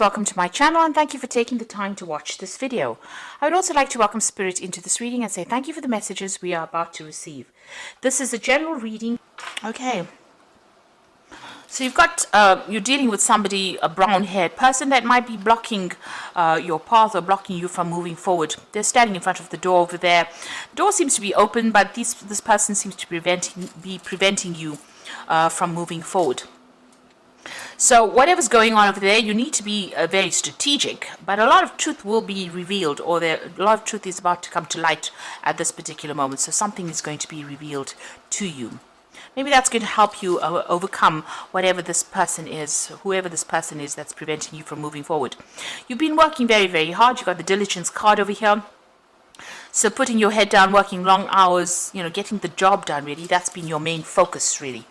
Welcome to my channel and thank you for taking the time to watch this video. I would also like to welcome Spirit into this reading and say thank you for the messages we are about to receive. This is a general reading. Okay. So you've got, you're dealing with somebody, a brown-haired person that might be blocking your path or blocking you from moving forward. They're standing in front of the door over there. The door seems to be open, but this person seems to be preventing you from moving forward. So whatever's going on over there, you need to be very strategic, but a lot of truth will be revealed, or a lot of truth is about to come to light at this particular moment. So something is going to be revealed to you. Maybe that's going to help you overcome whatever this person is, whoever this person is that's preventing you from moving forward. You've been working very, very hard. You've got the diligence card over here. So putting your head down, working long hours, getting the job done, really, that's been your main focus, really.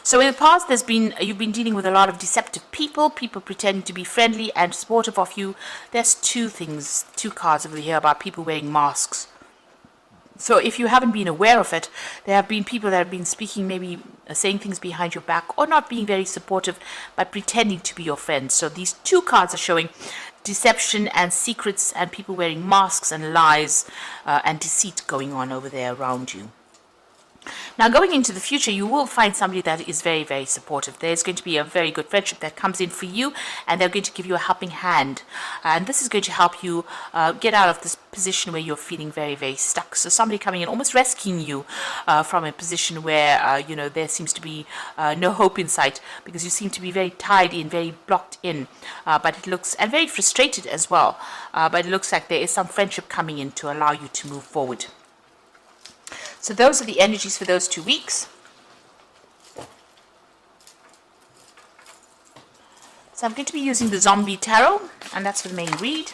So in the past, you've been dealing with a lot of deceptive people pretending to be friendly and supportive of you. There's two cards over here about people wearing masks. So if you haven't been aware of it, there have been people that have been speaking, maybe saying things behind your back, or not being very supportive, but pretending to be your friends. So these two cards are showing deception and secrets and people wearing masks and lies and deceit going on over there around you. Now, going into the future, you will find somebody that is very, very supportive. There's going to be a very good friendship that comes in for you, and they're going to give you a helping hand. And this is going to help you get out of this position where you're feeling very, very stuck. So somebody coming in, almost rescuing you from a position where, there seems to be no hope in sight, because you seem to be very tied in, very blocked in. But it looks, and very frustrated as well. But it looks like there is some friendship coming in to allow you to move forward. So those are the energies for those 2 weeks. So I'm going to be using the Zombie Tarot, and that's for the main read.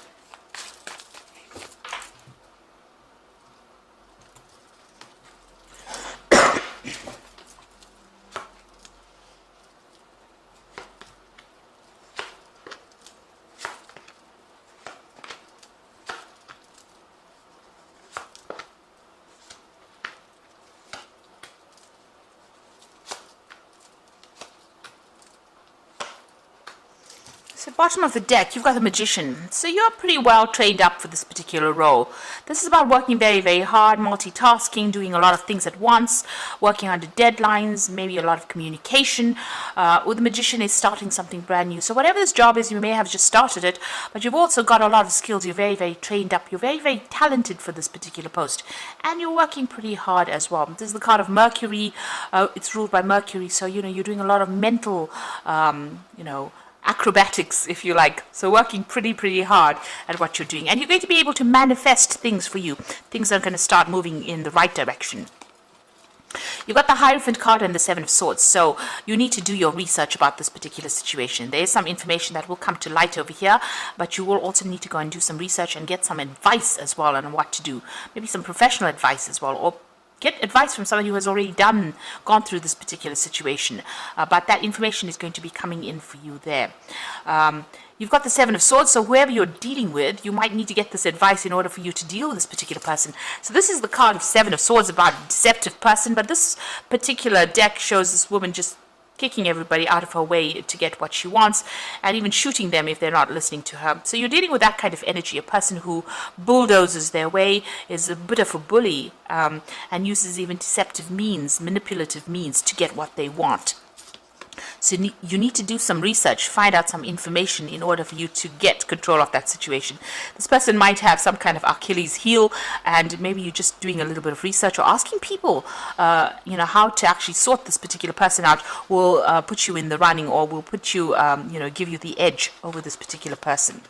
So bottom of the deck, you've got the Magician. So you're pretty well trained up for this particular role. This is about working very, very hard, multitasking, doing a lot of things at once, working under deadlines, maybe a lot of communication. Or the Magician is starting something brand new. So whatever this job is, you may have just started it, but you've also got a lot of skills. You're very, very trained up. You're very, very talented for this particular post. And you're working pretty hard as well. This is the card of Mercury. It's ruled by Mercury. So, you're doing a lot of mental, acrobatics, if you like. So working pretty hard at what you're doing. And you're going to be able to manifest things for you. Things are going to start moving in the right direction. You've got the Hierophant card and the Seven of Swords. So you need to do your research about this particular situation. There is some information that will come to light over here, but you will also need to go and do some research and get some advice as well on what to do. Maybe some professional advice as well, or get advice from somebody who has already gone through this particular situation. But that information is going to be coming in for you there. You've got the Seven of Swords, so whoever you're dealing with, you might need to get this advice in order for you to deal with this particular person. So this is the card of Seven of Swords about a deceptive person, but this particular deck shows this woman just kicking everybody out of her way to get what she wants, and even shooting them if they're not listening to her. So you're dealing with that kind of energy, a person who bulldozes their way, is a bit of a bully, and uses even deceptive means, manipulative means to get what they want. So you need to do some research, find out some information in order for you to get control of that situation. This person might have some kind of Achilles heel, and maybe you're just doing a little bit of research or asking people, how to actually sort this particular person out will put you in the running, or will put you, give you the edge over this particular person.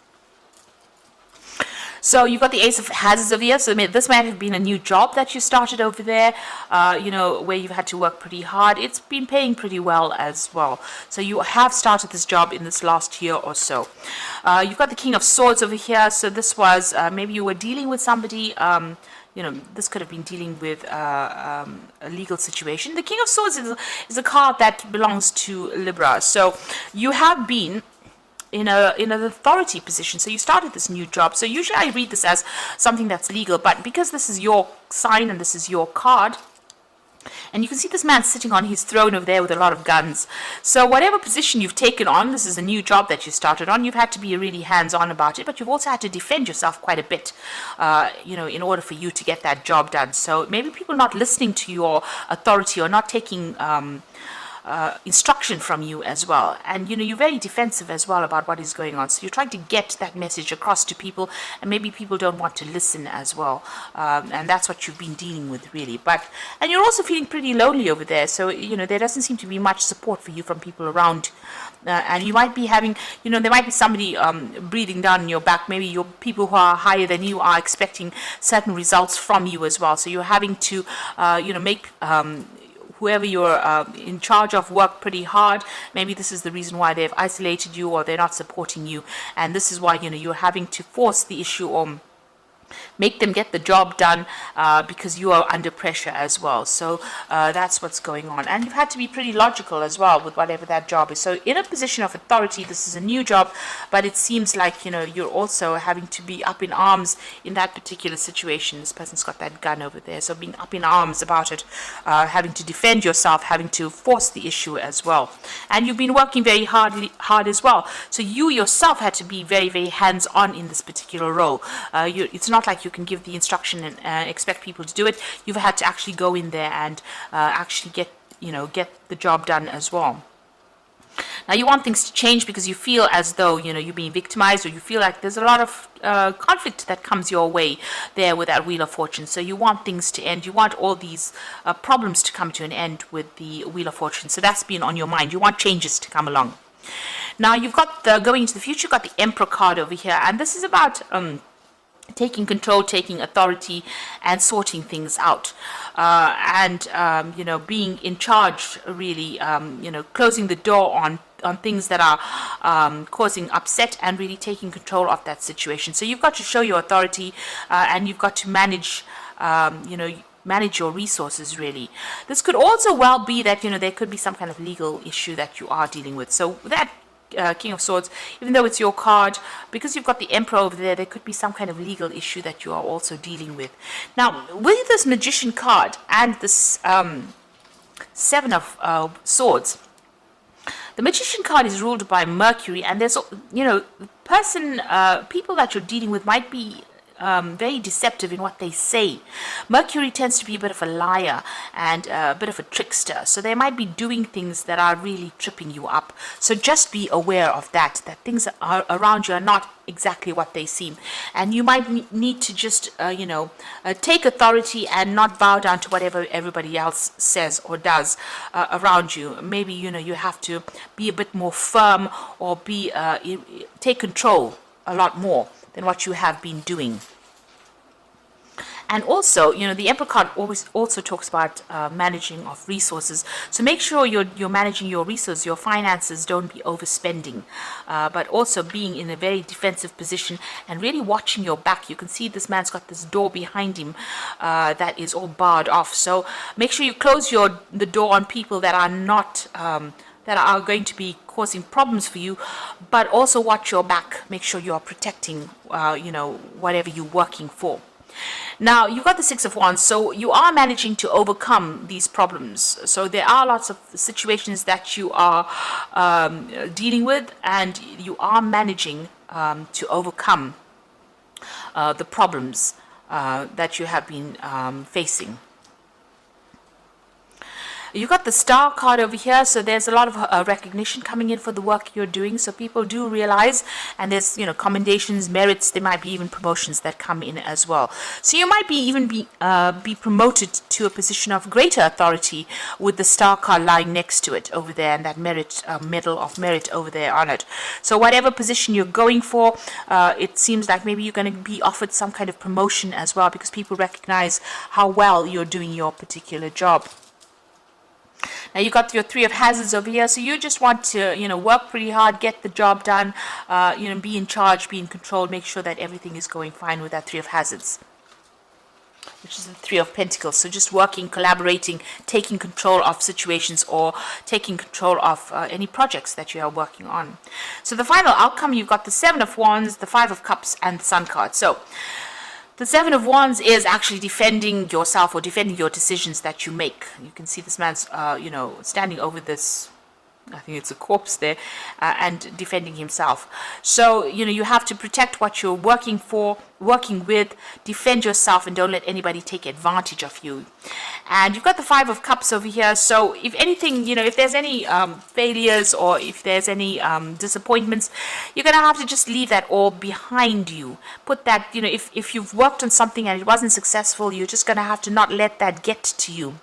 So you've got the Ace of Hazards over here. So this might have been a new job that you started over there, where you've had to work pretty hard. It's been paying pretty well as well. So you have started this job in this last year or so. You've got the King of Swords over here. So this was, maybe you were dealing with somebody, this could have been dealing with a legal situation. The King of Swords is a card that belongs to Libra. So you have been in an authority position. So you started this new job. So usually I read this as something that's legal, but because this is your sign and this is your card, And you can see this man sitting on his throne over there with a lot of guns. So whatever position you've taken on, this is a new job that you started on, you've had to be really hands-on about it, but you've also had to defend yourself quite a bit, in order for you to get that job done. So maybe people not listening to your authority or not taking instruction from you as well, and you're very defensive as well about what is going on, so you're trying to get that message across to people, and maybe people don't want to listen as well, and that's what you've been dealing with really. And you're also feeling pretty lonely over there, so there doesn't seem to be much support for you from people around, and you might be having, there might be somebody breathing down your back. Maybe your people who are higher than you are expecting certain results from you as well, so you're having to make whoever you're in charge of work pretty hard. Maybe this is the reason why they've isolated you, or they're not supporting you, and this is why you're having to force the issue or make them get the job done, because you are under pressure as well. So that's what's going on, and you've had to be pretty logical as well with whatever that job is. So in a position of authority, this is a new job, but it seems like you're also having to be up in arms in that particular situation. This person's got that gun over there, so being up in arms about it, having to defend yourself, having to force the issue as well. And you've been working very hard as well, so you yourself had to be very, very hands-on in this particular role. It's not like you can give the instruction and expect people to do it. You've had to actually go in there and actually get the job done as well. Now you want things to change because you feel as though you're being victimized, or you feel like there's a lot of conflict that comes your way there with that Wheel of Fortune. So you want things to end. You want all these problems to come to an end with the Wheel of Fortune. So that's been on your mind. You want changes to come along. Now you've got going into the future. You've got the Emperor card over here, and this is about taking control, taking authority, and sorting things out, and being in charge, really, closing the door on things that are causing upset, and really taking control of that situation. So you've got to show your authority, and you've got to manage manage your resources, really. This could also well be that there could be some kind of legal issue that you are dealing with. So that King of Swords, even though it's your card, because you've got the Emperor over there, there could be some kind of legal issue that you are also dealing with. Now, with this Magician card and this Seven of Swords, the Magician card is ruled by Mercury, and there's people that you're dealing with might be very deceptive in what they say. Mercury tends to be a bit of a liar and a bit of a trickster, so they might be doing things that are really tripping you up. So just be aware of that things are around you are not exactly what they seem, and you might need to just take authority and not bow down to whatever everybody else says or does around you. Maybe you have to be a bit more firm, or take control a lot more than what you have been doing. And also, the Emperor card always also talks about managing of resources. So make sure you're managing your resources, your finances. Don't be overspending, but also being in a very defensive position and really watching your back. You can see this man's got this door behind him that is all barred off. So make sure you close the door on people that are not that are going to be causing problems for you, but also watch your back. Make sure you are protecting, whatever you're working for. Now, you've got the Six of Wands, so you are managing to overcome these problems. So there are lots of situations that you are dealing with, and you are managing to overcome the problems that you have been facing. You've got the Star card over here, so there's a lot of recognition coming in for the work you're doing. So people do realize, and there's commendations, merits. There might be even promotions that come in as well. So you might be promoted to a position of greater authority with the Star card lying next to it over there, and that medal of merit over there on it. So whatever position you're going for, it seems like maybe you're going to be offered some kind of promotion as well, because people recognize how well you're doing your particular job. Now you got your Three of Hazards over here, so you just want to, work pretty hard, get the job done, be in charge, be in control, make sure that everything is going fine with that Three of Hazards, which is the Three of Pentacles. So just working, collaborating, taking control of situations, or taking control of any projects that you are working on. So the final outcome, you've got the Seven of Wands, the Five of Cups, and the Sun card. So The Seven of Wands is actually defending yourself or defending your decisions that you make. You can see this man's, standing over this, I think it's a corpse there, and defending himself. So, you have to protect what you're working with, defend yourself, and don't let anybody take advantage of you. And you've got the Five of Cups over here. So if anything, if there's any failures or if there's any disappointments, you're going to have to just leave that all behind you. Put that, if you've worked on something and it wasn't successful, you're just going to have to not let that get to you.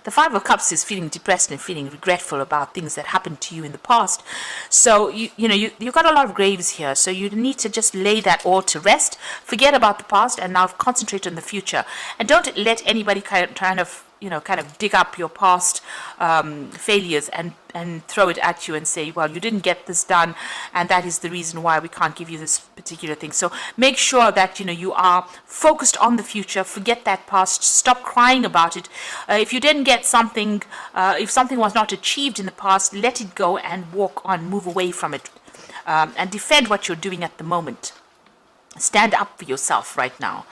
The Five of Cups is feeling depressed and feeling regretful about things that happened to you in the past. So, you've got a lot of graves here. So you need to just lay that all to rest. Forget about the past and now concentrate on the future. And don't let anybody kind of dig up your past failures and throw it at you and say, well, you didn't get this done, and that is the reason why we can't give you this particular thing. So make sure that you are focused on the future. Forget that past. Stop crying about it. If you didn't get something, if something was not achieved in the past, let it go and walk on, move away from it, and defend what you're doing at the moment. Stand up for yourself right now.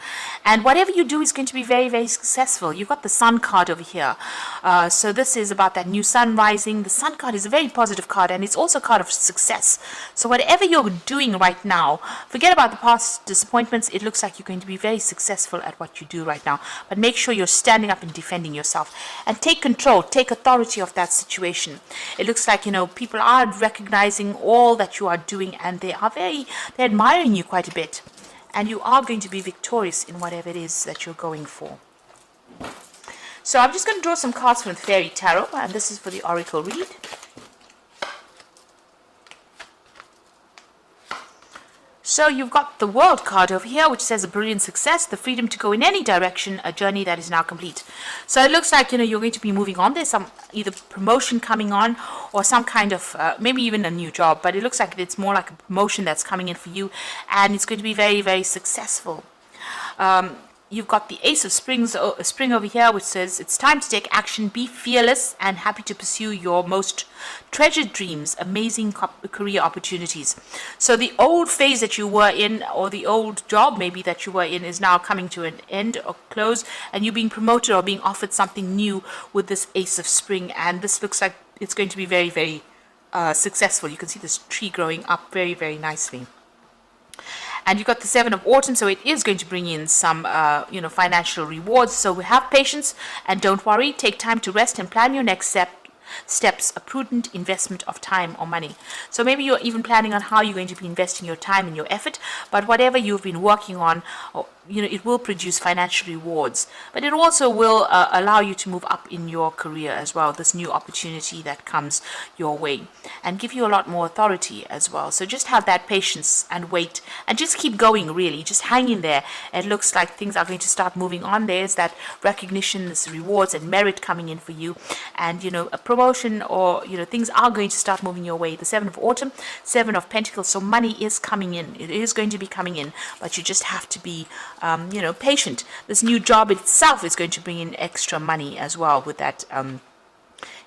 And whatever you do is going to be very, very successful. You've got the Sun card over here. So this is about that new sun rising. The Sun card is a very positive card, and it's also a card of success. So whatever you're doing right now, forget about the past disappointments. It looks like you're going to be very successful at what you do right now. But make sure you're standing up and defending yourself. And take control, take authority of that situation. It looks like, people are recognizing all that you are doing, and they're admiring you quite a bit. And you are going to be victorious in whatever it is that you're going for. So I'm just going to draw some cards from the Fairy Tarot, and this is for the Oracle read. So you've got the World card over here, which says a brilliant success, the freedom to go in any direction, a journey that is now complete. So it looks like, you're going to be moving on. There's some either promotion coming on or some kind of, maybe even a new job. But it looks like it's more like a promotion that's coming in for you. And it's going to be very, very successful. You've got the Ace of Spring over here, which says it's time to take action, be fearless, and happy to pursue your most treasured dreams, amazing career opportunities. So the old phase that you were in, or the old job maybe that you were in, is now coming to an end or close, and you're being promoted or being offered something new with this Ace of Spring. And this looks like it's going to be very, very successful. You can see this tree growing up very, very nicely. And you've got the Seven of Autumn, so it is going to bring in some, financial rewards. So have patience and don't worry. Take time to rest and plan your next steps, a prudent investment of time or money. So maybe you're even planning on how you're going to be investing your time and your effort, but whatever you've been working on, it will produce financial rewards, but it also will allow you to move up in your career as well, this new opportunity that comes your way, and give you a lot more authority as well. So just have that patience and wait, and just keep going, really. Just hang in there. It looks like things are going to start moving on. There's that recognition, this rewards and merit coming in for you, and a promotion, or things are going to start moving your way. The Seven of Autumn, Seven of Pentacles, so money is coming in. It is going to be coming in, but you just have to be patient. This new job itself is going to bring in extra money as well with that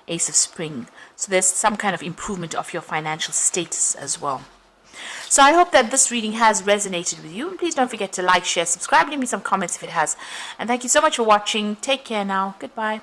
Ace of Spring. So there's some kind of improvement of your financial status as well. So I hope that this reading has resonated with you. And please don't forget to like, share, subscribe, leave me some comments if it has. And thank you so much for watching. Take care now. Goodbye.